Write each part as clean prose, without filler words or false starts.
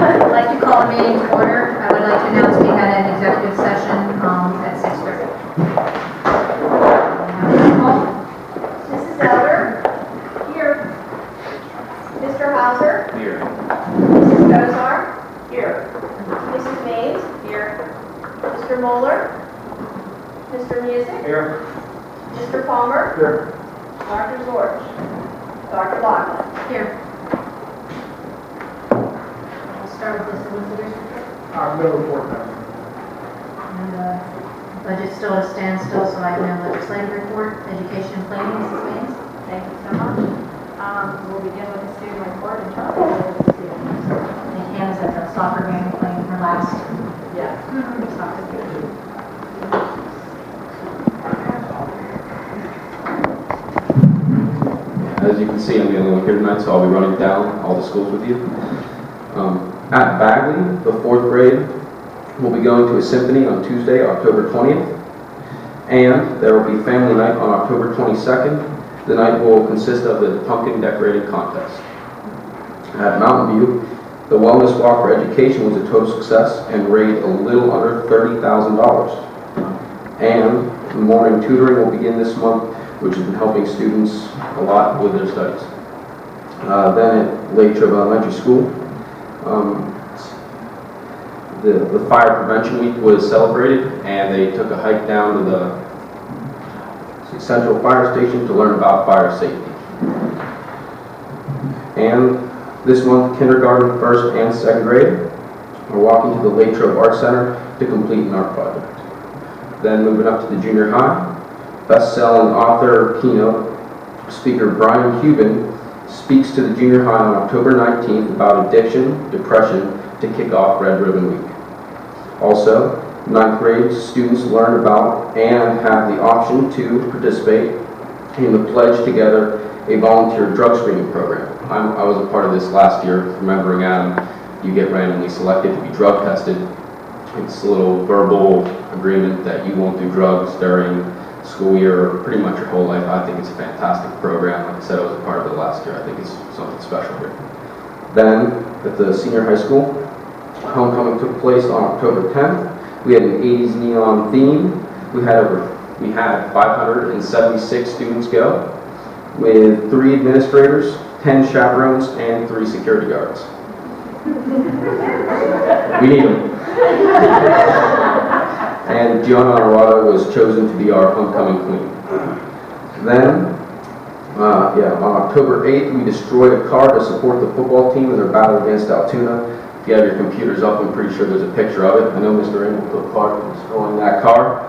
I'd like to call the meeting to order. I would like to announce we had an executive session at 6:30. Mrs. Elder? Here. Mr. Hauser? Here. Mrs. Gozar? Here. Mrs. Mays? Here. Mr. Moeller? Mr. Music? Here. Mr. Palmer? Here. Dr. Zorch? Dr. Lockwood? Here. We'll start with the solicitor's report. No report, ma'am. And budget still at a standstill, so I can have legislative report, education and planning, Mrs. Mays. Thank you so much. We'll begin with the student report and Charlie will lead the students. And Hannah's at the soccer game playing her last. Yes. Soccer game. As you can see, I'm the only one here tonight, so I'll be running down all the schools with you. At Bagley, the 4th grade will be going to a symphony on Tuesday, October 20th. And there will be family night on October 22nd. The night will consist of the pumpkin decorating contest. At Mountain View, the Wellness Walk for Education was a total success and raised a little under $30,000. And morning tutoring will begin this month, which has been helping students a lot with their studies. Then at Latrobe Elementary School, the Fire Prevention Week was celebrated, and they took a hike down to the Central Fire Station to learn about fire safety. And this month, kindergarten, 1st and 2nd grade are walking to the Latrobe Art Center to complete an art project. Then moving up to the junior high, best-selling author, keynote speaker Brian Cuban speaks to the junior high on October 19th about addiction, depression to kick off Red Ribbon Week. Also, 9th grade students learn about and have the option to participate in the Pledge Together, a volunteer drug screening program. I was a part of this last year, remembering Adam, you get randomly selected to be drug tested. It's a little verbal agreement that you won't do drugs during school year or pretty much your whole life. I think it's a fantastic program. Like I said, I was a part of it last year. I think it's something special here. Then, at the senior high school, homecoming took place on October 10th. We had an 80s neon theme. We had 576 students go, with 3 administrators, 10 chaperones, and 3 security guards. We need them. And Gianna Arata was chosen to be our homecoming queen. Then, on October 8th, we destroyed a car to support the football team in their battle against Altoona. If you have your computers up, I'm pretty sure there's a picture of it. I know Mr. Engel took part in destroying that car.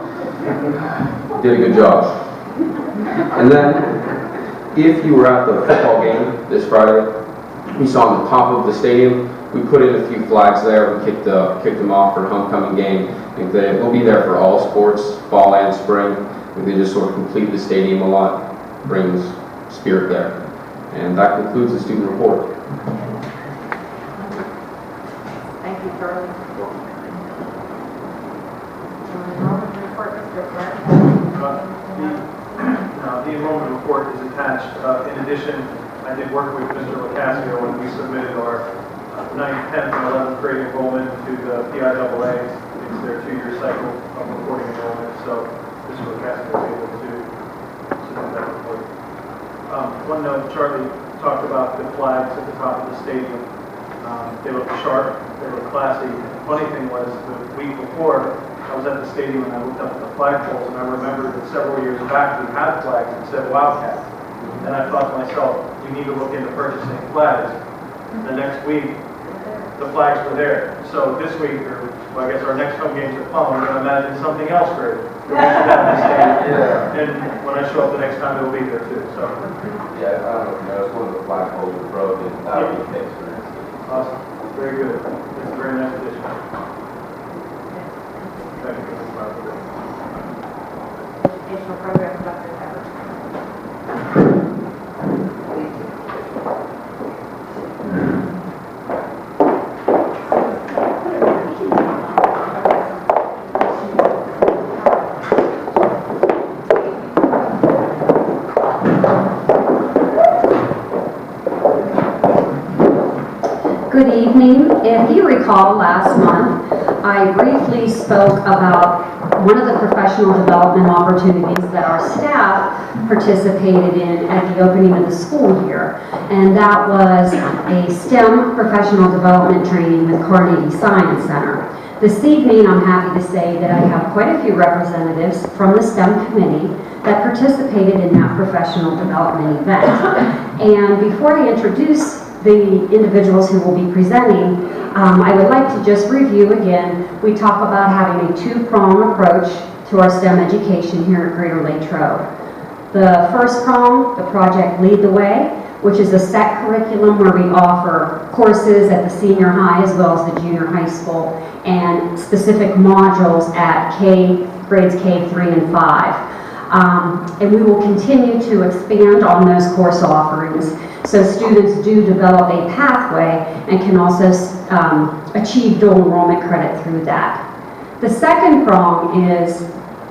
Did a good job. And then, if you were at the football game this Friday, you saw on the top of the stadium, we put in a few flags there. We kicked them off for the homecoming game. We'll be there for all sports, fall and spring. They just sort of complete the stadium a lot, brings spirit there. And that concludes the student report. Thank you, Charlie. Enrollment report, Mr. Clark. The enrollment report is attached. In addition, I did work with Mr. Lacasio when we submitted our 9th, 10th, and 11th grade enrollment to the PIAA. It's their 2-year cycle of reporting enrollment, so Mr. Lacasio was able to submit that report. One note, Charlie talked about the flags at the top of the stadium. They look sharp, they look classy. The funny thing was, the week before, I was at the stadium and I looked up at the flagpoles, and I remembered that several years back we had flags that said Wildcat. And I thought to myself, we need to look into purchasing flags. The next week, the flags were there. So this week, or well, I guess our next home game's at home, I'm going to imagine something else great. And when I show up the next time, it'll be there too. So. Yeah, I don't know if you noticed, one of the flagpoles was broken. That would be the case for next year. Awesome. Very good. It's a very nice addition. Thank you. Educational program, Dr. Pepper. recall, last month, I briefly spoke about one of the professional development opportunities that our staff participated in at the opening of the school year, and that was a STEM professional development training with Carnegie Science Center. This evening, I'm happy to say that I have quite a few representatives from the STEM committee that participated in that professional development event. And before I introduce the individuals who will be presenting, I would like to just review again. We talk about having a two-pronged approach to our STEM education here at Greater Latrobe. The first prong, the project Lead the Way, which is a set curriculum where we offer courses at the senior high as well as the junior high school, and specific modules at grades K, 3, and 5. And we will continue to expand on those course offerings so students do develop a pathway and can also achieve dual enrollment credit through that. The second prong is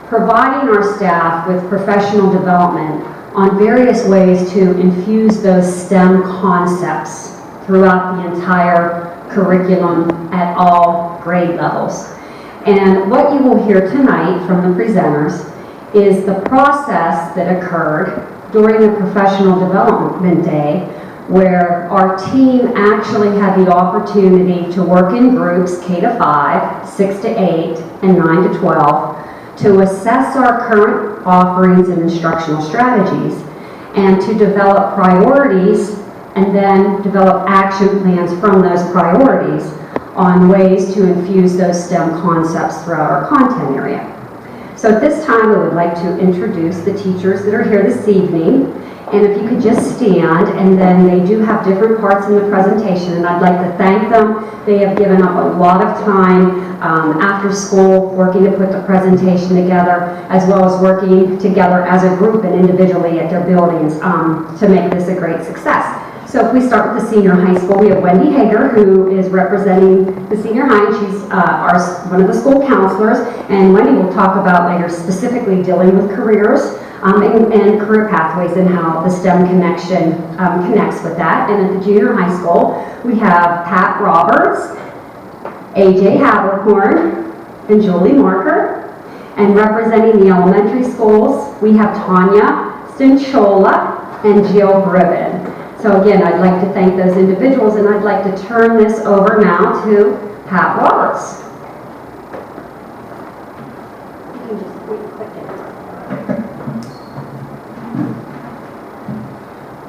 providing our staff with professional development on various ways to infuse those STEM concepts throughout the entire curriculum at all grade levels. And what you will hear tonight from the presenters is the process that occurred during the professional development day, where our team actually had the opportunity to work in groups K to 5, 6 to 8, and 9 to 12 to assess our current offerings and instructional strategies, and to develop priorities and then develop action plans from those priorities on ways to infuse those STEM concepts throughout our content area. So at this time, I would like to introduce the teachers that are here this evening. And if you could just stand, and then they do have different parts in the presentation, and I'd like to thank them. They have given up a lot of time after school working to put the presentation together, as well as working together as a group and individually at their buildings to make this a great success. So if we start with the senior high school, we have Wendy Hager, who is representing the senior high, and she's one of the school counselors, and Wendy will talk about later specifically dealing with careers and career pathways and how the STEM connection connects with that. And at the junior high school, we have Pat Roberts, AJ Habercorn, and Julie Marker. And representing the elementary schools, we have Tanya Stinchola and Jill Ribbon. So again, I'd like to thank those individuals, and I'd like to turn this over now to Pat Roberts. You can just wait a second.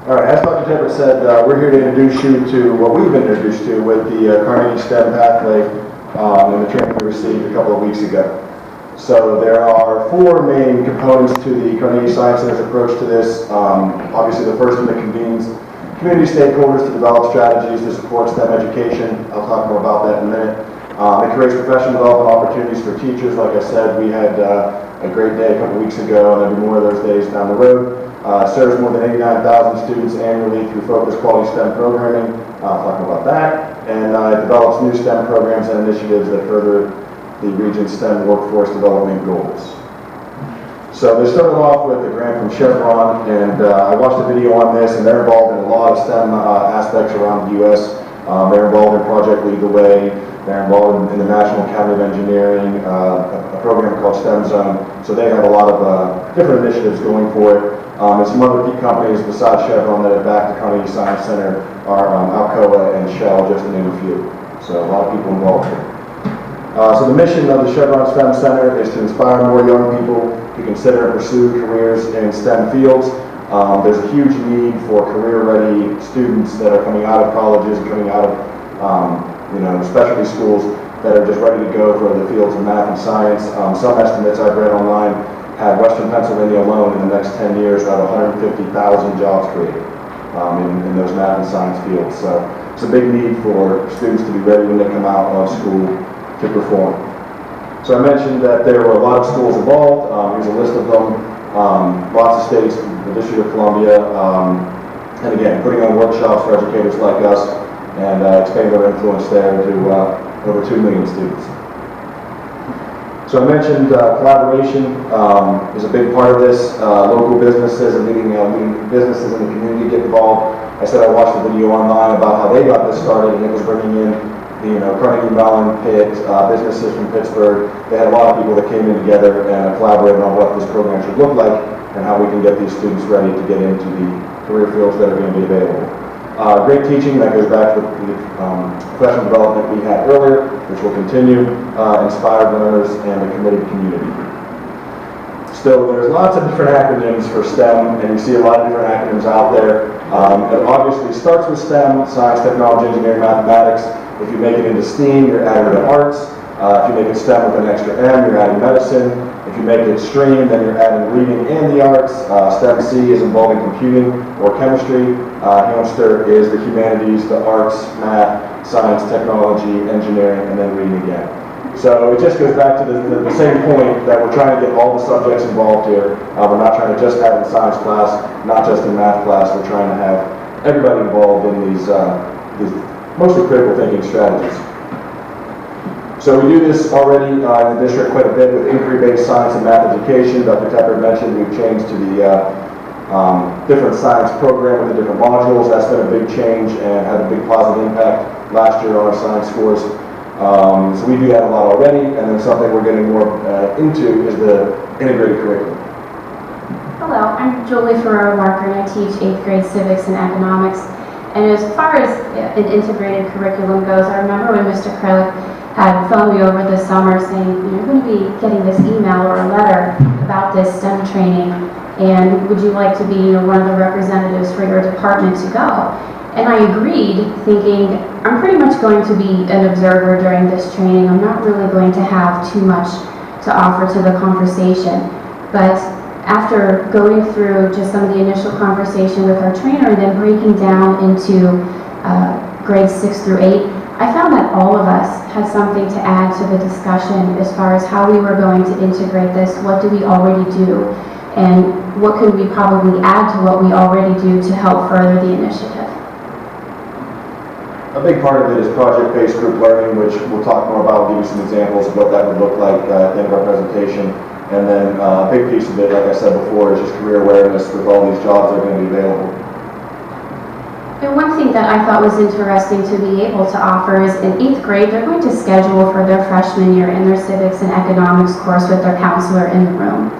All right, as Dr. Tebber said, we're here to introduce you to what we've been introduced to with the Carnegie STEM pathway and the training we received a couple of weeks ago. So there are 4 main components to the Carnegie Science Center's approach to this. Obviously, the first one that convenes community stakeholders to develop strategies to support STEM education. I'll talk more about that in a minute. It creates professional development opportunities for teachers. Like I said, we had a great day a couple weeks ago, and there'll be more of those days down the road. Serves more than 89,000 students annually through focused quality STEM programming. I'll talk about that. And it develops new STEM programs and initiatives that further the region's STEM workforce development goals. So they started off with a grant from Chevron, and I watched a video on this, and they're involved in a lot of STEM aspects around the U.S. They're involved in Project Lead the Way. They're involved in the National Academy of Engineering, a program called STEM Zone. So they have a lot of different initiatives going for it. And some other key companies besides Chevron that have backed the Carnegie Science Center are Alcoa and Shell, just to name a few. So a lot of people involved here. So the mission of the Chevron STEM Center is to inspire more young people to consider and pursue careers in STEM fields. There's a huge need for career-ready students that are coming out of colleges and coming out of specialty schools that are just ready to go for the fields of math and science. Some estimates I've read online have Western Pennsylvania alone in the next 10 years have 150,000 jobs created in those math and science fields. So it's a big need for students to be ready when they come out of school to perform. So I mentioned that there were a lot of schools involved. Here's a list of them. Lots of states, the District of Columbia, and again, putting on workshops for educators like us and expanding their influence there to over 2 million students. So I mentioned collaboration is a big part of this. Local businesses and leading businesses in the community get involved. I said I watched a video online about how they got this started, and it was bringing in Carnegie Mellon, Pitt, businesses from Pittsburgh. They had a lot of people that came in together and collaborated on what this program should look like and how we can get these students ready to get into the career fields that are going to be available. Great teaching, that goes back to the professional development we had earlier, which will continue, inspired learners and a committed community. Still, there's lots of different acronyms for STEM, and you see a lot of different acronyms out there. It obviously starts with STEM, science, technology, engineering, mathematics. If you make it into STEAM, you're adding to arts. If you make it STEM with an extra M, you're adding medicine. If you make it STREAM, then you're adding reading and the arts. STEM C is involving computing or chemistry. Hamster is the humanities, the arts, math, science, technology, engineering, and then reading again. So it just goes back to the same point that we're trying to get all the subjects involved here. We're not trying to just have in science class, not just in math class. We're trying to have everybody involved in these mostly critical thinking strategies. So we do this already in the district quite a bit with inquiry-based science and math education. Dr. Tepper mentioned we've changed to the different science program with the different modules. That's been a big change and had a big positive impact last year on our science scores. So we do that a lot already, and then something we're getting more into is the integrated curriculum. Hello, I'm Julie Ferrero-Marker, and I teach 8th grade civics and economics. And as far as an integrated curriculum goes, I remember when Mr. Kralik had phoned me over this summer saying, you're going to be getting this email or a letter about this STEM training, and would you like to be one of the representatives for your department to go? And I agreed, thinking I'm pretty much going to be an observer during this training. I'm not really going to have too much to offer to the conversation. But after going through just some of the initial conversation with our trainer and then breaking down into grades 6 through 8, I found that all of us had something to add to the discussion as far as how we were going to integrate this, what do we already do, and what could we probably add to what we already do to help further the initiative. A big part of it is project-based group learning, which we'll talk more about. I'll give you some examples of what that would look like at the end of our presentation. And then a big piece of it, like I said before, is just career awareness with all these jobs that are going to be available. And one thing that I thought was interesting to be able to offer is in 8th grade, they're going to schedule for their freshman year in their civics and economics course with their counselor in the room.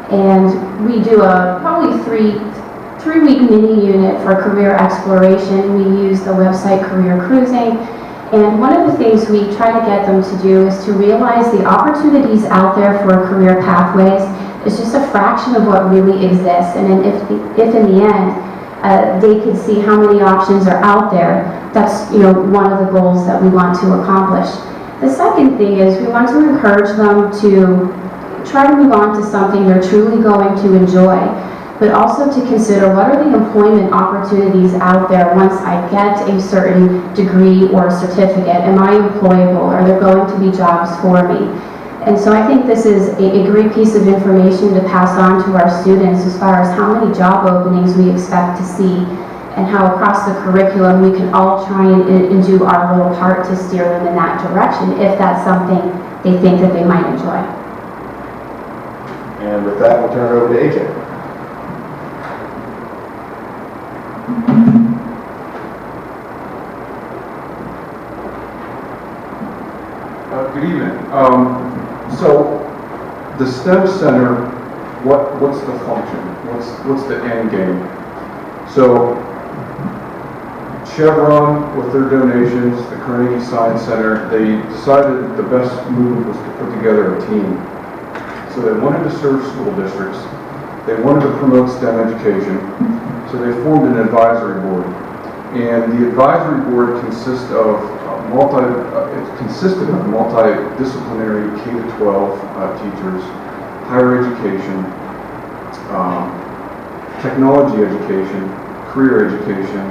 And we do a probably three-week mini unit for career exploration. We use the website Career Cruising. And one of the things we try to get them to do is to realize the opportunities out there for career pathways is just a fraction of what really exists. And then if in the end, they can see how many options are out there, that's one of the goals that we want to accomplish. The second thing is we want to encourage them to try to move on to something they're truly going to enjoy, but also to consider what are the employment opportunities out there once I get a certain degree or certificate. Am I employable? Are there going to be jobs for me? And so I think this is a great piece of information to pass on to our students as far as how many job openings we expect to see and how across the curriculum we can all try and do our little part to steer them in that direction if that's something they think that they might enjoy. And with that, we'll turn it over to AJ. Good evening. So the STEM Center, what's the function? What's the end game? So Chevron, with their donations, the Carnegie Science Center, they decided that the best move was to put together a team. So they wanted to serve school districts. They wanted to promote STEM education. So they formed an advisory board. And the advisory board consisted of multidisciplinary K-12 teachers, higher education, technology education, career education,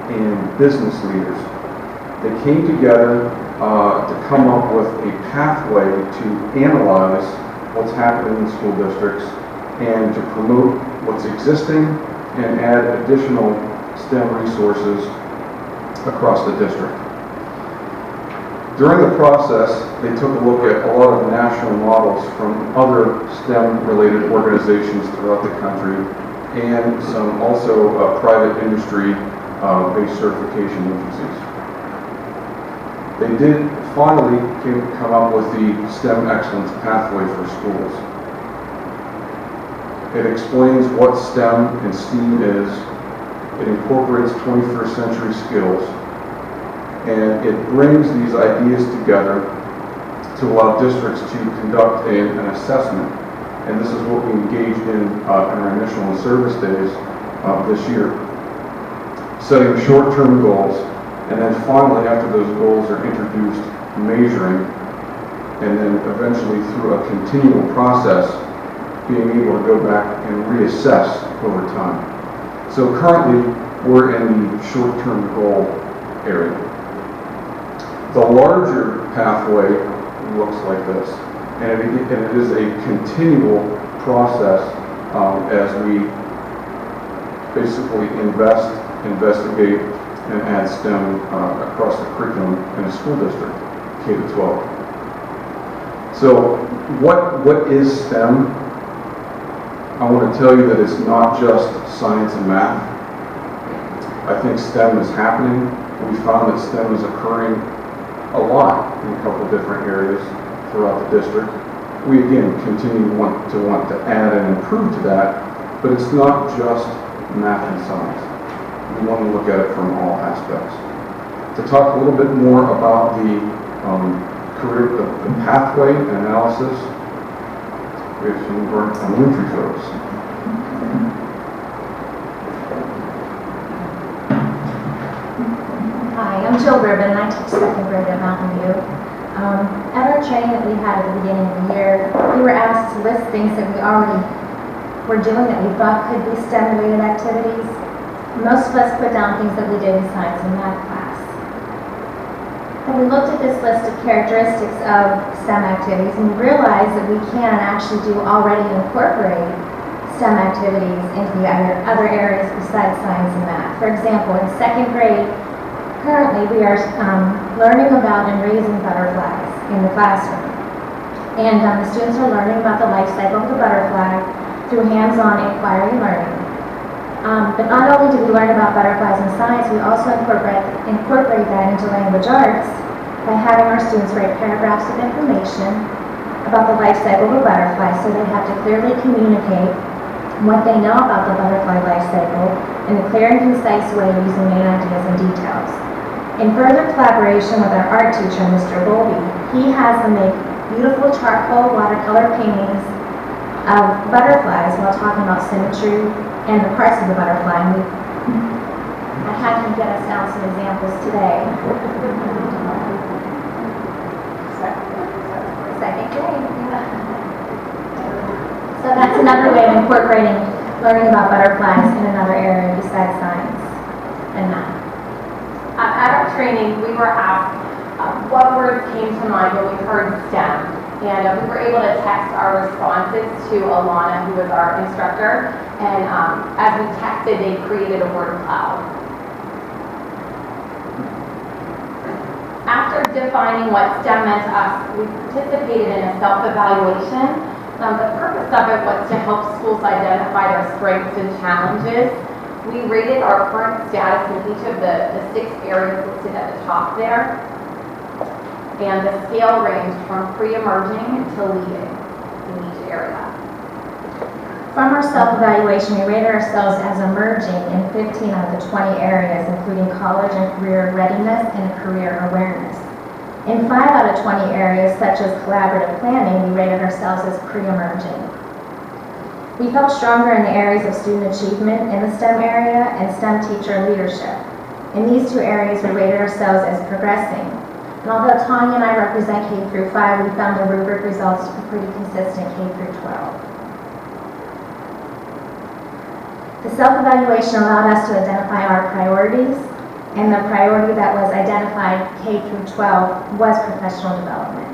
and business leaders. They came together to come up with a pathway to analyze what's happening in school districts and to promote what's existing and add additional STEM resources across the district. During the process, they took a look at a lot of national models from other STEM-related organizations throughout the country and some also private industry-based certification agencies. They did finally come up with the STEM Excellence Pathway for schools. It explains what STEM and STEAM is. It incorporates 21st century skills, and it brings these ideas together to allow districts to conduct an assessment. And this is what we engaged in our initial service days this year. Setting short-term goals, and then finally, after those goals are introduced, measuring, and then eventually through a continual process, being able to go back and reassess over time. So currently, we're in the short-term goal area. The larger pathway looks like this, and it is a continual process as we basically investigate, and add STEM across the curriculum in a school district, K to 12. So what is STEM? I want to tell you that it's not just science and math. I think STEM is happening. We found that STEM is occurring a lot in a couple of different areas throughout the district. We again continue to want to add and improve to that, but it's not just math and science. We want to look at it from all aspects. To talk a little bit more about the pathway analysis, we have some of our elementary folks. Hi, I'm Jill Ribbon, and I teach second grade at Mountain View. At our training that we had at the beginning of the year, we were asked to list things that we already were doing that we thought could be STEM-related activities. Most of us put down things that we did in science and math class. And we looked at this list of characteristics of STEM activities and we realized that we can actually already incorporate STEM activities into the other areas besides science and math. For example, in second grade, currently we are learning about and raising butterflies in the classroom. And the students are learning about the life cycle of the butterfly through hands-on inquiry learning. But not only do we learn about butterflies in science, we also incorporate that into language arts by having our students write paragraphs of information about the life cycle of a butterfly, so they have to clearly communicate what they know about the butterfly life cycle in a clear and concise way using main ideas and details. In further collaboration with our art teacher, Mr. Bowlby, he has them make beautiful charcoal watercolor paintings of butterflies while talking about symmetry and the parts of the butterfly. And I had him get us down some examples today. Second grade, yeah. So that's another way of incorporating learning about butterflies in another area besides science and math. At our training, we were asked what words came to mind when we heard STEM. And we were able to text our responses to Alana, who was our instructor. And as we texted, they created a word cloud. After defining what STEM meant to us, we participated in a self-evaluation. The purpose of it was to help schools identify their strengths and challenges. We rated our current status in each of the 6 areas listed at the top there. And the scale ranged from pre-emerging to leading in each area. From our self-evaluation, we rated ourselves as emerging in 15 out of the 20 areas, including college and career readiness and career awareness. In 5 out of 20 areas, such as collaborative planning, we rated ourselves as pre-emerging. We felt stronger in the areas of student achievement in the STEM area and STEM teacher leadership. In these 2 areas, we rated ourselves as progressing. And although Tanya and I represent K through 5, we found the rubric results to be pretty consistent K through 12. The self-evaluation allowed us to identify our priorities, and the priority that was identified K through 12 was professional development.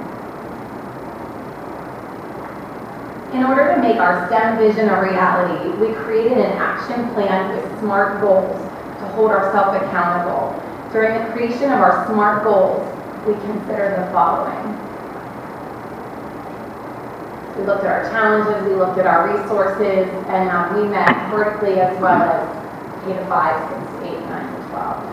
In order to make our STEM vision a reality, we created an action plan with SMART goals to hold ourselves accountable. During the creation of our SMART goals, we considered the following. We looked at our challenges, we looked at our resources, and we met vertically as well as K to 5, 6, 8, 9, and 12.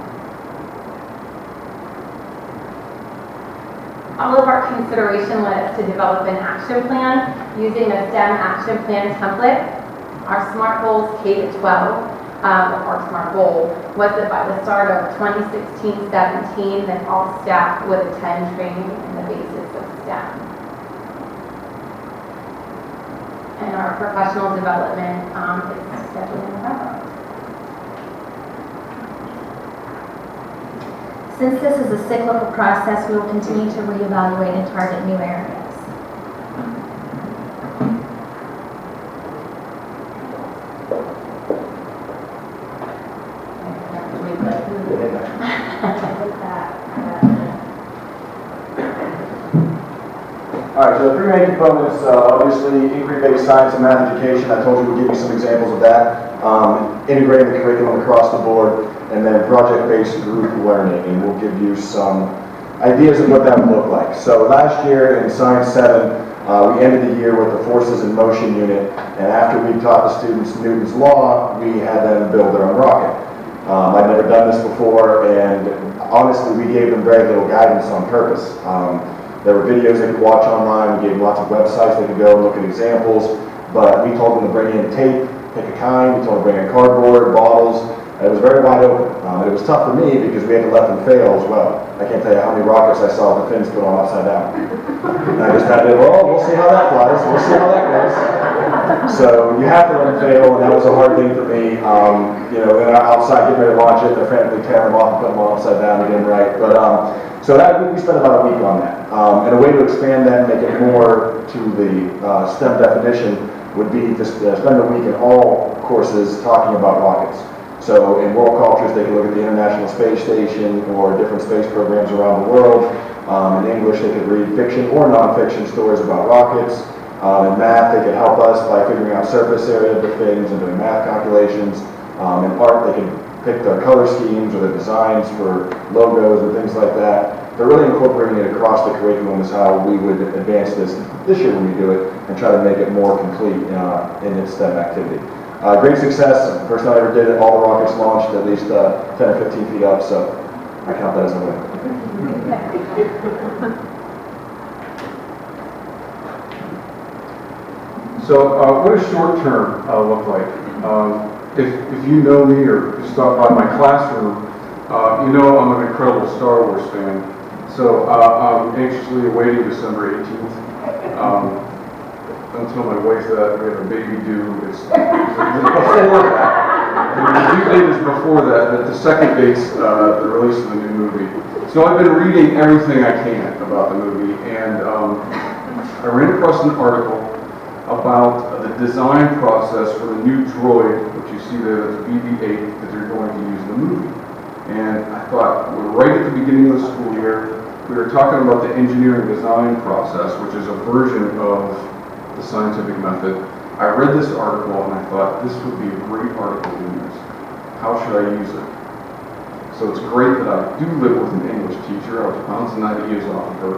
All of our consideration led us to develop an action plan using the STEM action plan template. Our SMART goals K-12, our SMART goal was that by the start of 2016-17 that all staff would attend training in the basics of STEM. And our professional development is scheduled in November. Since this is a cyclical process, we will continue to reevaluate and target new areas. All right, so the three main components, obviously, inquiry-based science and math education. I told you we'd give you some examples of that. Integrating the curriculum across the board, and then project-based group learning, and we'll give you some ideas of what that would look like. So last year in Science 7, we ended the year with the Forces in Motion unit, and after we taught the students Newton's Law, we had them build their own rocket. I'd never done this before, and honestly, we gave them very little guidance on purpose. There were videos they could watch online, we gave them lots of websites they could go and look at examples, but we told them to bring in tape, pick a kind, we told them to bring in cardboard, bottles. It was very wide open. It was tough for me because we had to let them fail as well. I can't tell you how many rockets I saw the fins put on upside down. And I just had to, well, we'll see how that flies, we'll see how that goes. So you have to let them fail, and that was a hard thing for me. You know, they're outside getting ready to launch it, they're frantically tearing them off and putting them on upside down to get them right. But so that we spent about a week on that. And a way to expand that and make it more to the STEM definition would be to spend a week in all courses talking about rockets. So in world cultures, they could look at the International Space Station or different space programs around the world. In English, they could read fiction or nonfiction stories about rockets. In math, they could help us by figuring out surface area of the things and doing math calculations. In art, they could pick their color schemes or their designs for logos and things like that. But really incorporating it across the curriculum is how we would advance this year when we do it and try to make it more complete in its STEM activity. Great success. First time I ever did it, all the rockets launched at least 10 or 15 feet up, so I count that as a win. So what does short term look like? If you know me or you stop by my classroom, you know I'm an incredible Star Wars fan. So I'm anxiously awaiting December 18th. Don't tell my wife that we have a baby due. It's before that. The due date is before that, but the second date's the release of the new movie. So I've been reading everything I can about the movie, and I ran across an article about the design process for the new droid, which you see there, that's BB-8, that they're going to use in the movie. And I thought, we're right at the beginning of the school year. We were talking about the engineering design process, which is a version of the scientific method. I read this article and I thought this would be a great article to use. How should I use it? So it's great that I do live with an English teacher. I was bouncing ideas off of her.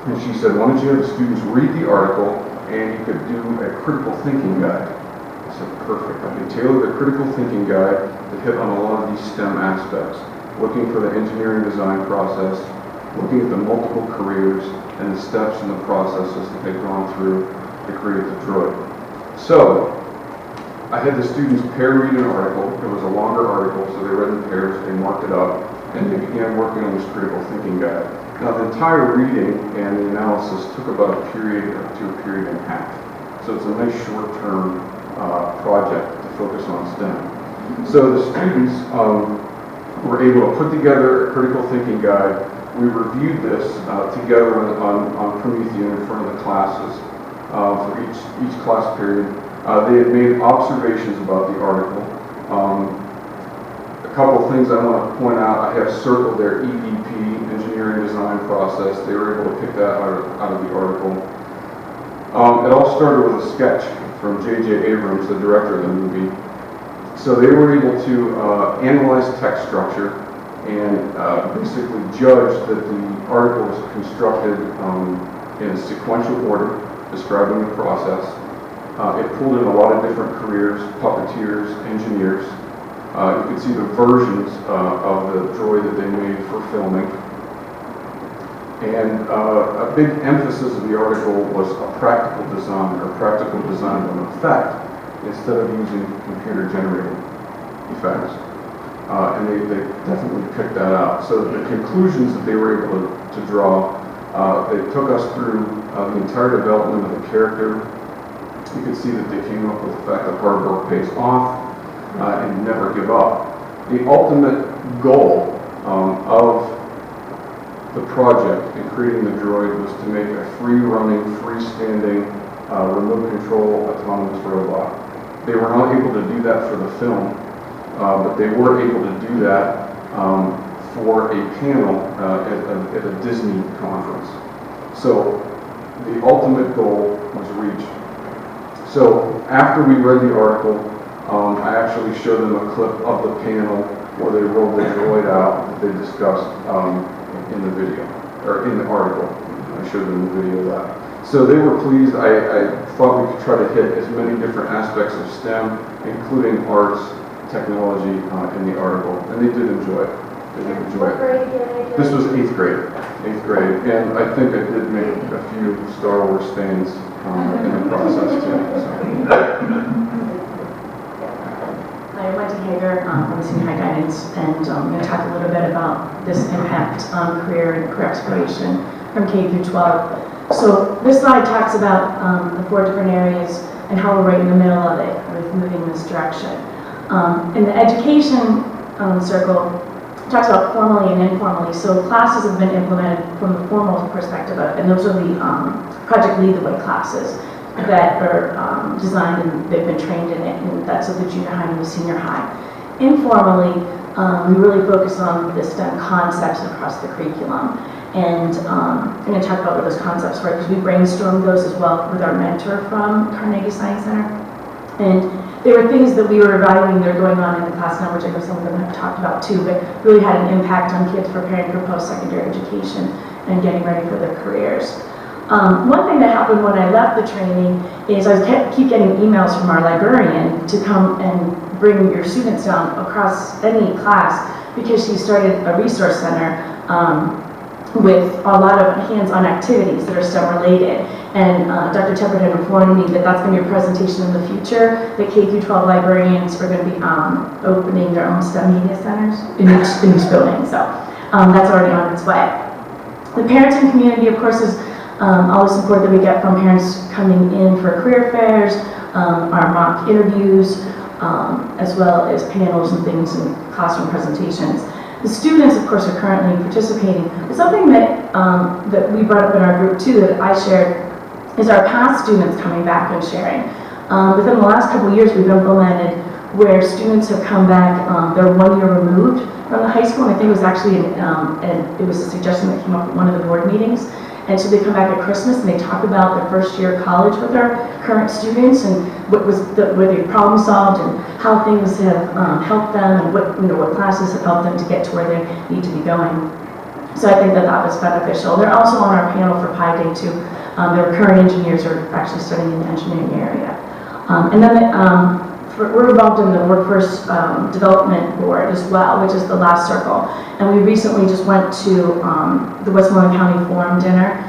And she said, why don't you have the students read the article and you could do a critical thinking guide. I said, perfect. I can tailor the critical thinking guide to hit on a lot of these STEM aspects. Looking for the engineering design process, looking at the multiple careers and the steps and the processes that they've gone through to create the droid. So, I had the students pair read an article. It was a longer article, so they read in pairs, they marked it up, and they began working on this critical thinking guide. Now, the entire reading and the analysis took about a period to a period and a half. So it's a nice short-term project to focus on STEM. So the students were able to put together a critical thinking guide. We reviewed this together on Promethean in front of the classes. For each class period. They had made observations about the article. A couple of things I want to point out. I have circled their EDP, engineering design process. They were able to pick that out of the article. It all started with a sketch from J.J. Abrams, the director of the movie. So they were able to analyze text structure and basically judge that the article was constructed in a sequential order, describing the process. It pulled in a lot of different careers, puppeteers, engineers. You can see the versions of the droid that they made for filming. And a big emphasis of the article was a practical design or practical design of an effect instead of using computer-generated effects. And they definitely picked that out. So the conclusions that they were able to draw, they took us through the entire development of the character. You can see that they came up with the fact that hard work pays off and never give up. The ultimate goal of the project in creating the droid was to make a free-running, freestanding, remote control autonomous robot. They were not able to do that for the film, but they were able to do that for a panel at a Disney conference. So the ultimate goal was reached. So after we read the article, I actually showed them a clip of the panel where they rolled the droid out that they discussed in the video, or in the article. I showed them the video of that. So they were pleased. I thought we could try to hit as many different aspects of STEM, including arts, technology, in the article, and they did enjoy it. They did enjoy it. This was 8th grade. 8th grade, and I think I did make a few Star Wars fans in the process too. So. I went to Hager from Senior High Guidance, and I'm going to talk a little bit about this impact on career and career exploration from K through 12. So this slide talks about the 4 different areas and how we're right in the middle of it with moving in this direction. In the education circle, it talks about formally and informally. So classes have been implemented from the formal perspective, and those are the Project Lead the Way classes that are designed and they've been trained in it, and that's at the junior high and the senior high. Informally, we really focus on the STEM concepts across the curriculum, and I'm going to talk about what those concepts were because we brainstormed those as well with our mentor from Carnegie Science Center, and there were things that we were evaluating that are going on in the class now, which I know some of them have talked about too, but really had an impact on kids preparing for post-secondary education and getting ready for their careers. One thing that happened when I left the training is I keep getting emails from our librarian to come and bring your students down across any class because she started a resource center with a lot of hands-on activities that are STEM related. And Dr. Tepper had informed me that that's going to be a presentation in the future, that K through 12 librarians are going to be opening their own STEM media centers in each building. So that's already on its way. The parents and community, of course, is all the support that we get from parents coming in for career fairs, our mock interviews, as well as panels and things and classroom presentations. The students, of course, are currently participating. But something that that we brought up in our group too, that I shared, is our past students coming back and sharing. Within the last couple of years, we've implemented where students have come back, they're 1 year removed from the high school, and I think it was actually, it was a suggestion that came up at one of the board meetings. And so they come back at Christmas and they talk about their first year of college with our current students and where they problem solved and how things have helped them and what classes have helped them to get to where they need to be going. So I think that was beneficial. They're also on our panel for Pi Day too. Their current engineers are actually studying in the engineering area. And then we're involved in the Workforce Development Board as well, which is the last circle. And we recently just went to the Westmoreland County Forum dinner.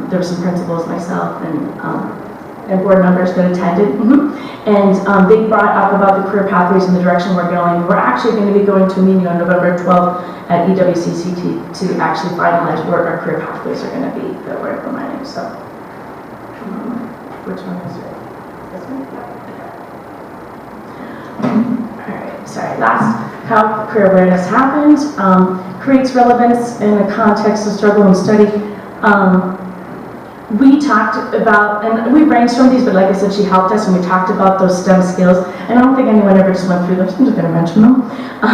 There were some principals, myself, and board members that attended. And they brought up about the career pathways and the direction we're going. We're actually going to be going to a meeting on November 12th at EWCCT to actually finalize where our career pathways are going to be that we're implementing. So, which one is it? This one? Alright, sorry, last, how career awareness happens, creates relevance in the context of struggle and study. We talked about, and we brainstormed these, but like I said, she helped us, and we talked about those STEM skills, and I don't think anyone ever just went through them, so I'm just going to mention them.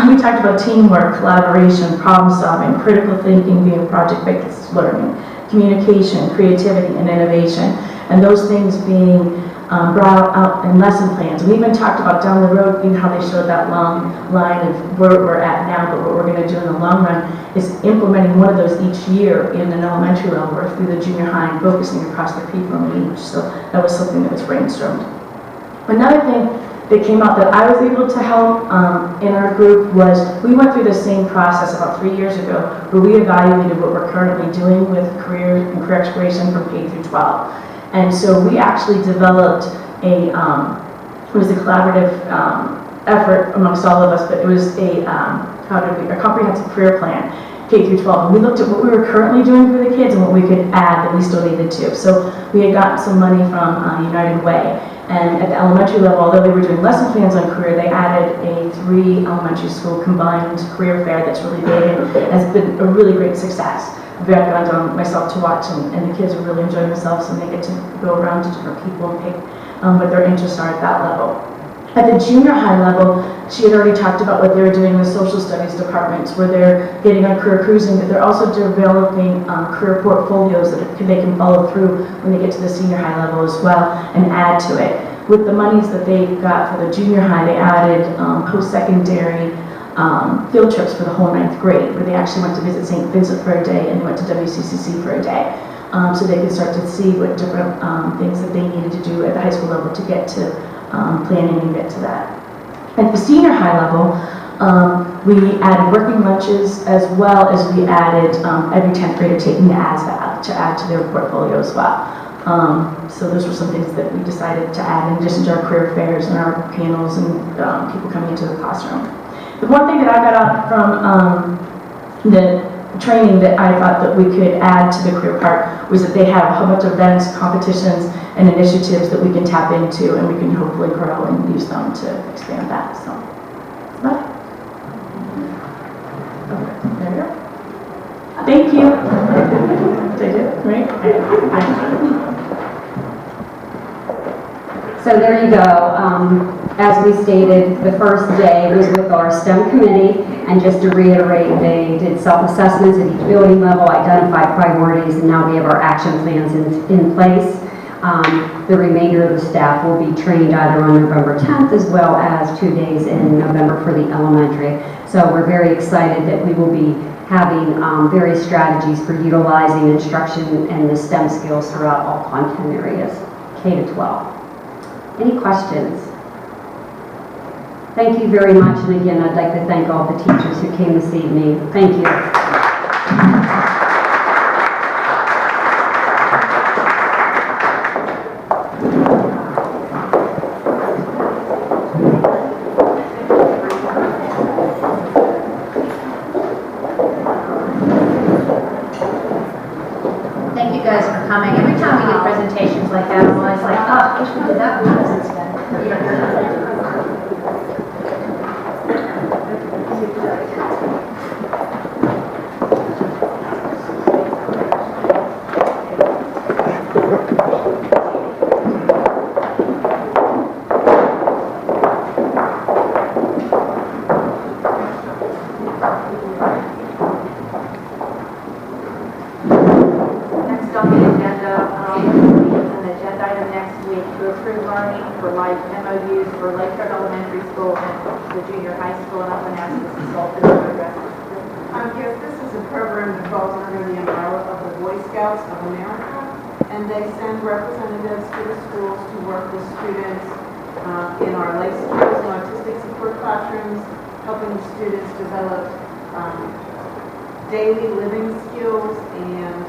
We talked about teamwork, collaboration, problem solving, critical thinking, being project-based learning, communication, creativity, and innovation, and those things being brought out in lesson plans. We even talked about down the road, how they showed that long line of where we're at now, but what we're going to do in the long run is implementing one of those each year in an elementary level or through the junior high and focusing across the curriculum each. So that was something that was brainstormed. Another thing that came out that I was able to help in our group was, we went through the same process about 3 years ago where we evaluated what we're currently doing with career and career exploration from K through 12. And so we actually developed a collaborative effort amongst all of us, but it was a comprehensive career plan, K through 12. And we looked at what we were currently doing for the kids and what we could add that we still needed to. So we had gotten some money from United Way. And at the elementary level, although they were doing lesson plans on career, they added a 3 elementary school combined career fair that's really big and has been a really great success. I've gone down myself to watch, and the kids are really enjoying themselves, and they get to go around to different people and pick what their interests are at that level. At the junior high level, she had already talked about what they were doing in the social studies departments, where they're getting on career cruising, but they're also developing career portfolios that they can follow through when they get to the senior high level as well and add to it. With the monies that they got for the junior high, they added post-secondary field trips for the whole 9th grade, where they actually went to visit St. Vincent for a day and went to WCCC for a day. So they could start to see what different things that they needed to do at the high school level to get to planning and get to that. At the senior high level, we added working lunches as well as we added every 10th grader taking the ASVAB to add to their portfolio as well. So those were some things that we decided to add in addition to our career fairs and our panels and people coming into the classroom. The one thing that I got out from the training that I thought that we could add to the career part was that they have a whole bunch of events, competitions, and initiatives that we can tap into, and we can hopefully grow and use them to expand that. So, that's about it. Okay, there we go. Thank you. Did I do it right? So there you go. As we stated, the first day was with our STEM committee, and just to reiterate, they did self-assessments at each building level, identified priorities, and now we have our action plans in place. The remainder of the staff will be trained either on November 10th as well as 2 days in November for the elementary. So we're very excited that we will be having various strategies for utilizing instruction and the STEM skills throughout all content areas, K to 12. Any questions? Thank you very much, and again, I'd like to thank all the teachers who came this evening. Thank you. Thank you guys for coming. Every time we get presentations like that, I'm always like, oh, I wish we did that one instead. MOUs for Latrobe Elementary School and the junior high school, and I'm going to ask the consultant to address this. Yes, this is a program that falls under the umbrella of the Boy Scouts of America, and they send representatives to the schools to work with students in our life skills and autistic support classrooms, helping the students develop daily living skills and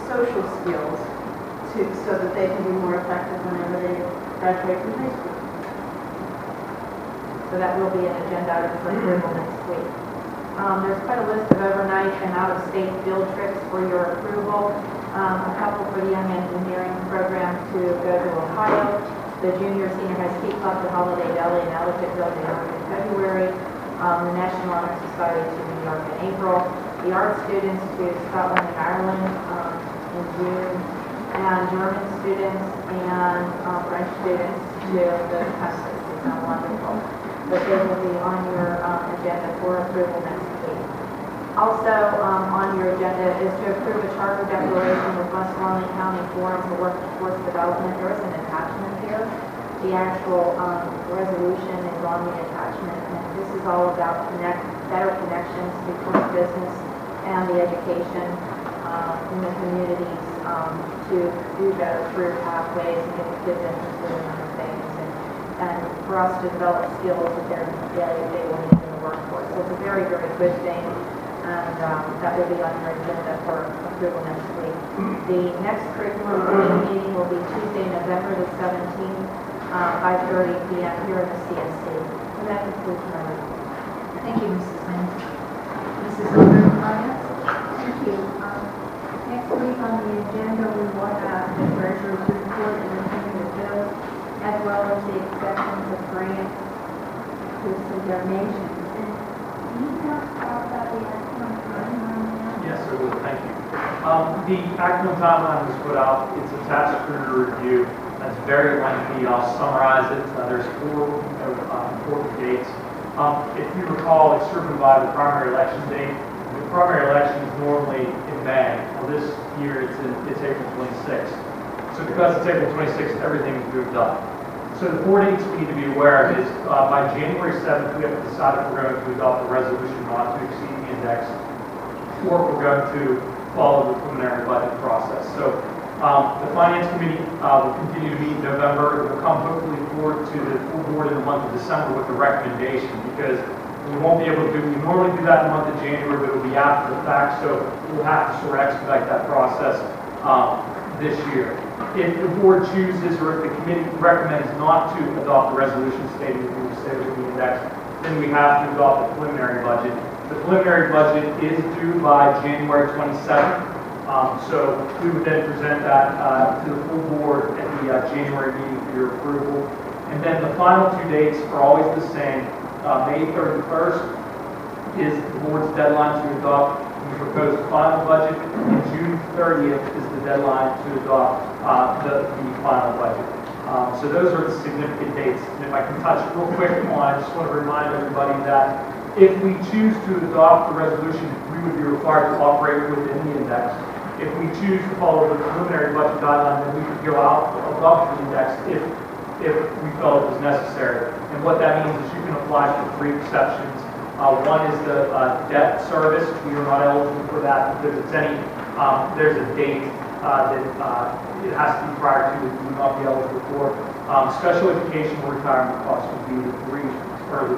social skills so that they can be more effective whenever they graduate from high school. So that will be an agenda item for approval next week. There's quite a list of overnight and out-of-state field trips for your approval. A couple for the Young Engineering Program to go to Ohio, the Junior Senior High Ski Club to Holiday Valley and Ellicottville, New York in February, the National Honor Society to New York in April, the art students to Scotland and Ireland in June, and German students and French students to the country. It's not wonderful. But they will be on your agenda for approval next week. Also on your agenda is to approve a charter declaration with Westmoreland County Forum for Workforce Development. There is an attachment here. The actual resolution is on the attachment, and this is all about better connections between business and the education in the communities to do better career pathways and get the kids interested in other things. and for us to develop skills that they will need in the workforce. So it's a very, very good thing, and that will be on your agenda for approval next week. The next curriculum committee meeting will be Tuesday, November the 17th, 5:30 p.m. here in the CSC. And that concludes my report. Thank you, Mrs. Lynn. Mrs. Logan, finance? Thank you. Next week on the agenda, we will have the treasurer's report and the payment of bills, as well as the acceptance of grants to some donations. And can you talk about the actual timeline now? Yes, I will. Thank you. The actual timeline was put out. It's attached for your review. That's very lengthy. I'll summarize it. There's four important dates. If you recall, it's driven by the primary election date. The primary election is normally in May. Well, this year it's April 26th. So because it's April 26th, everything is moved up. So the four dates we need to be aware of is by January 7th, we have to decide if we're going to adopt a resolution not to exceed the index, or if we're going to follow the preliminary budget process. So the Finance Committee will continue to meet in November. It will come hopefully forward to the full board in the month of December with the recommendation, because we won't be able to we normally do that in the month of January, but it will be after the fact, so we'll have to sort of expedite that process this year. If the board chooses, or if the committee recommends not to adopt a resolution stating that we will stay within the index, then we have to adopt the preliminary budget. The preliminary budget is due by January 27th. So we would then present that to the full board at the January meeting for your approval. And then the final two dates are always the same. May 31st is the board's deadline to adopt the proposed final budget, and June 30th is the deadline to adopt the final budget. So those are the significant dates. And if I can touch real quick on, I just want to remind everybody that if we choose to adopt the resolution, we would be required to operate within the index. If we choose to follow the preliminary budget guideline, then we could go out above the index if we felt it was necessary. And what that means is you can apply for three exceptions. One is the debt service. We are not eligible for that because it's there's a date that it has to be prior to that we would not be eligible for. Special education or retirement costs would be the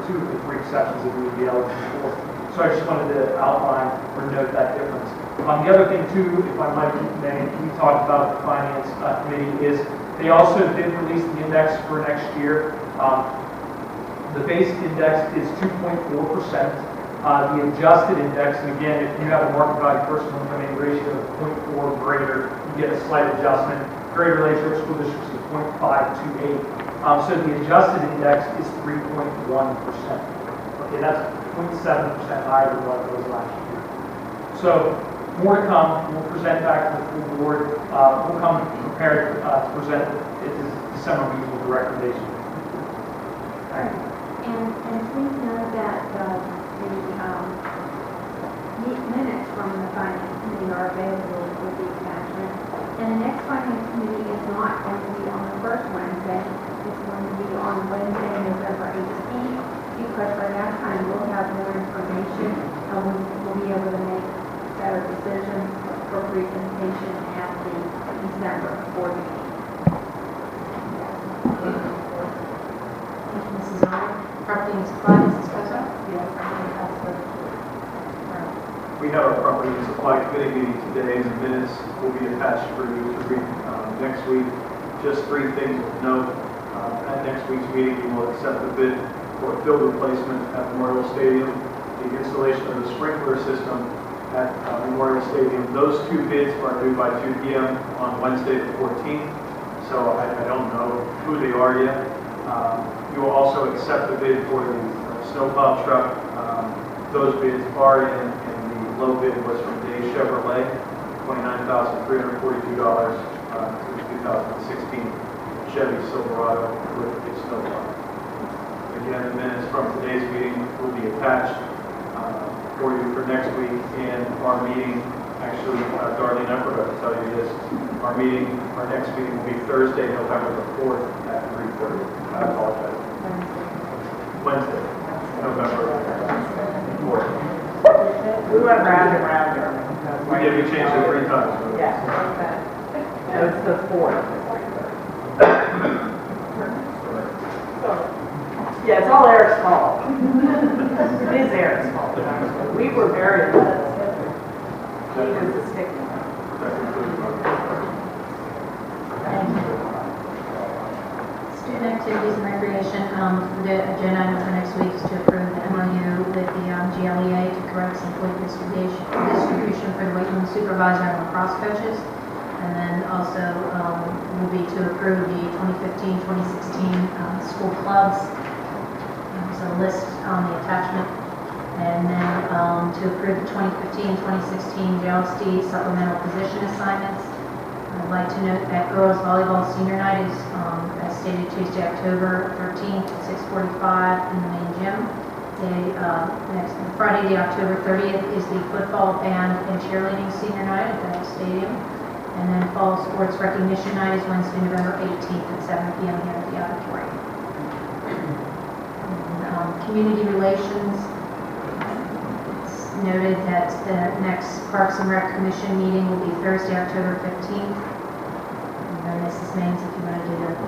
two of the three exceptions that we would be eligible for. So I just wanted to outline or note that difference. The other thing too, if I might may, we talked about the Finance Committee, is they also did release the index for next year. The base index is 2.4%. The adjusted index, and again, if you have a market value personal income ratio of 0.4 or greater, you get a slight adjustment. Greater Latrobe School District is 0.528. So the adjusted index is 3.1%. Okay, that's 0.7% higher than what it was last year. So more to come. We'll present back to the full board. We'll come prepared to present it at the December meeting with the recommendation. Thank you. And please note that the minutes from the Finance Committee are available with the attachment. And the next Finance Committee is not going to be on the first Wednesday. It's going to be on Wednesday, November 18th, because by that time we'll have more information and we'll be able to make better decisions for presentation at the December board meeting. Mrs. Owen? Property and supply, Mrs. Cozo? Yes, We have our Property and Supply Committee meeting today, and the minutes will be attached for you to read next week. Just three things of note. At next week's meeting, we will accept the bid for a field replacement at Memorial Stadium, the installation of the sprinkler system at Memorial Stadium. Those two bids are due by 2 p.m. on Wednesday the 14th, so I don't know who they are yet. You will also accept the bid for the snowplow truck. Those bids are in, and the low bid was from Day Chevrolet, $29,342 to the 2016 Chevy Silverado with a snowplow. Again, the minutes from today's meeting will be attached for you for next week, and our meeting, actually, Darlene Emperor will tell you this, our next meeting will be Thursday, November the 4th at 3:30. I apologize. Wednesday, November 4th. We went round and round there. We did, we changed it 3 times. So. Yes, okay. And it's the 4th. So Yeah, it's all Eric's fault. It is Eric's fault, actually. We were very upset. He was a stickler. Student activities and recreation, the agenda item for next week is to approve the MOU with the GLEA to correct some point distribution for the weight room supervisor and lacrosse coaches. And then also will be to approve the 2015-2016 school clubs. There's a list on the attachment. And then to approve the 2015-2016 JLSD supplemental position assignments. I'd like to note that girls volleyball senior night is, as stated, Tuesday, October 13th at 6:45 in the main gym. Next Friday, the October 30th, is the football band and cheerleading senior night at the stadium. And then fall sports recognition night is Wednesday, November 18th at 7 p.m. here at the auditorium. And, community relations. It's noted that the next Parks and Rec Commission meeting will be Thursday, October 15th. And then Mrs. Maines, if you want to do the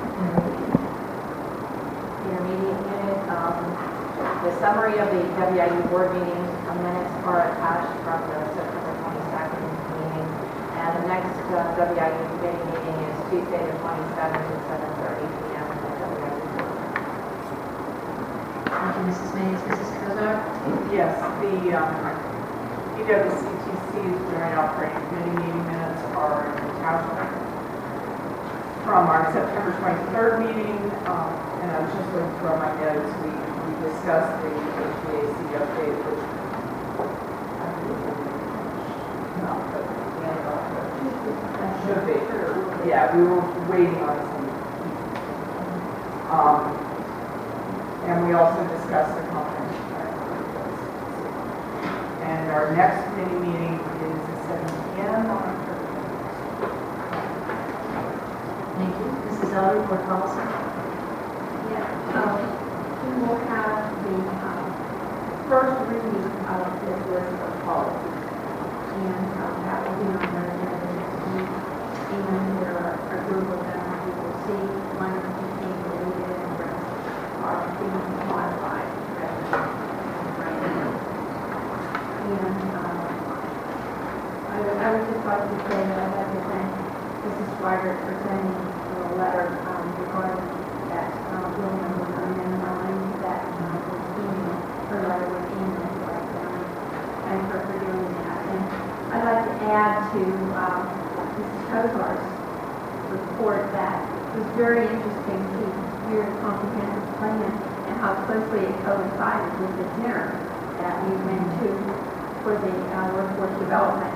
Intermediate unit, the summary of the WIU board meetings minutes are attached from the September 22nd meeting. And the next WIU committee meeting is Tuesday the 27th at 7:30 p.m. at the WIU board. Thank you, Mrs. Maines. Mrs. Kozar? Yes, the PWCTC's joint operating committee meeting minutes are attached from our September 23rd meeting. And I was just going through my notes. We discussed the HVAC update, which should be. Yeah, we were waiting on some. And we also discussed the conference. And our next committee meeting is at 7 p.m. on October 20th. Thank you. Mrs. Ellery, board policy? Yeah, we will have the first reading of this list of policies. And that will be on the agenda next week. And there are a group of them we will see. One of them being deleted and the rest are being modified. And I would just like to say that I'd like to thank Mrs. Schweigert for sending a letter regarding that bill number 999 that was emailed. Her letter was emailed to us, and I thank her for doing that. And I'd like to add to Mrs. Kozar's report that it was very interesting to hear the comprehensive plan and how closely it coincided with the dinner that we went to for the workforce development.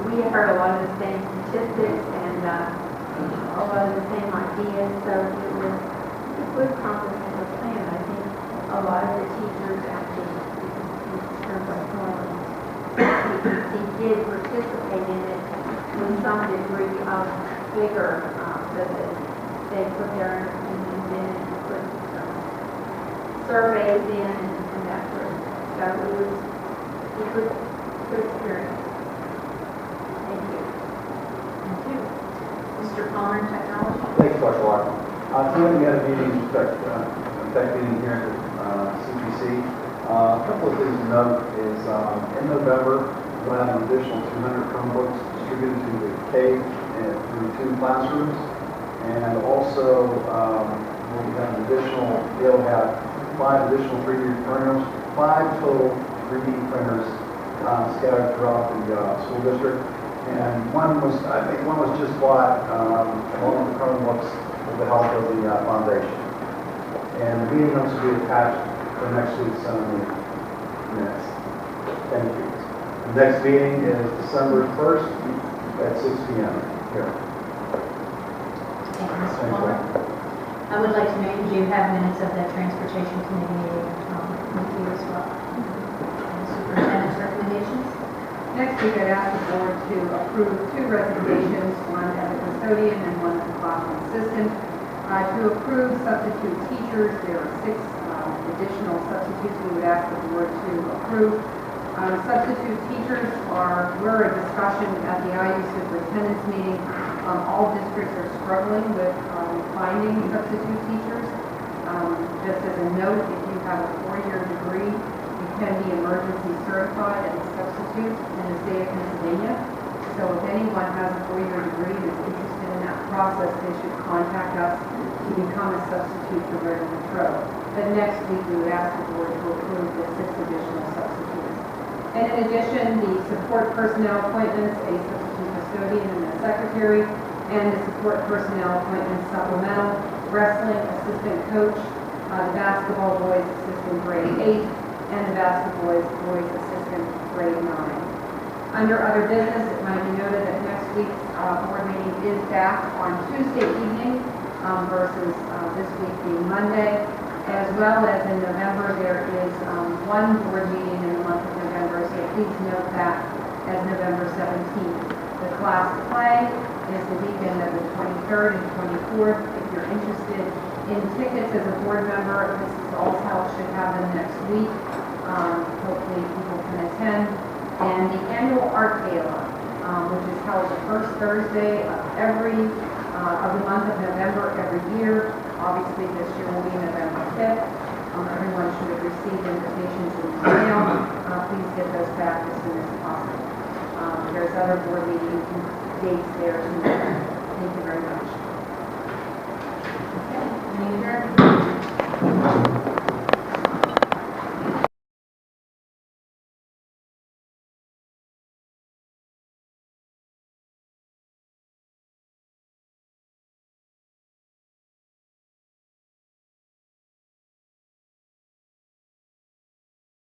We heard a lot of the same statistics and a lot of the same ideas, so it was a good comprehensive plan. I think a lot of the teachers at the did participate in it with some degree of vigor, so that they put their opinions in and put some surveys in and that sort of thing. So it was a good experience. Thank you. Thank you. Mr. Palmer, technology? Thanks, Dr. Larkin. Tonight we had a meeting, tech meeting here at CPC. A couple of things to note is in November, we'll have an additional 200 Chromebooks distributed to the K and through 2 classrooms. And also, we'll have an additional, they'll have 5 additional 3D printers, 5 total 3D printers scattered throughout the school district. And I think one was just bought along with the Chromebooks with the help of the foundation. And the meeting notes will be attached for next week's minutes. Thank you. The next meeting is December 1st at 6 p.m. here. Thank you, Mr. Palmer. I would like to know, do you have minutes of the Transportation Committee meeting with you as well? Superintendent's recommendations? Next, we would ask the board to approve 2 resignations, one as a custodian and one as a classroom assistant. To approve substitute teachers, there are 6 additional substitutes we would ask the board to approve. Substitute teachers were a discussion at the IU superintendent's meeting. All districts are struggling with finding substitute teachers. Just as a note, if you have a 4-year degree, you can be emergency certified as a substitute in the state of Pennsylvania. So if anyone has a 4-year degree and is interested in that process, they should contact us to become a substitute for Greater Latrobe. But next week, we would ask the board to approve the 6 additional substitutes. And in addition, the support personnel appointments, a substitute custodian and a secretary, and the support personnel appointments supplemental, wrestling assistant coach, the basketball boys assistant grade 8, and the basketball boys assistant grade 9. Under other business, it might be noted that next week's board meeting is back on Tuesday evening versus this week being Monday, as well as in November there is one board meeting in the month of November, so please note that as November 17th. The class play is the weekend of the 23rd and 24th. If you're interested in tickets as a board member, Mrs. Allshouse should have them next week. Hopefully people can attend. And the annual art gala, which is held the first Thursday of the month of November every year. Obviously, this year will be November 5th. Everyone should have received invitations in the mail. Please get those back as soon as possible. There's other board meeting dates there too.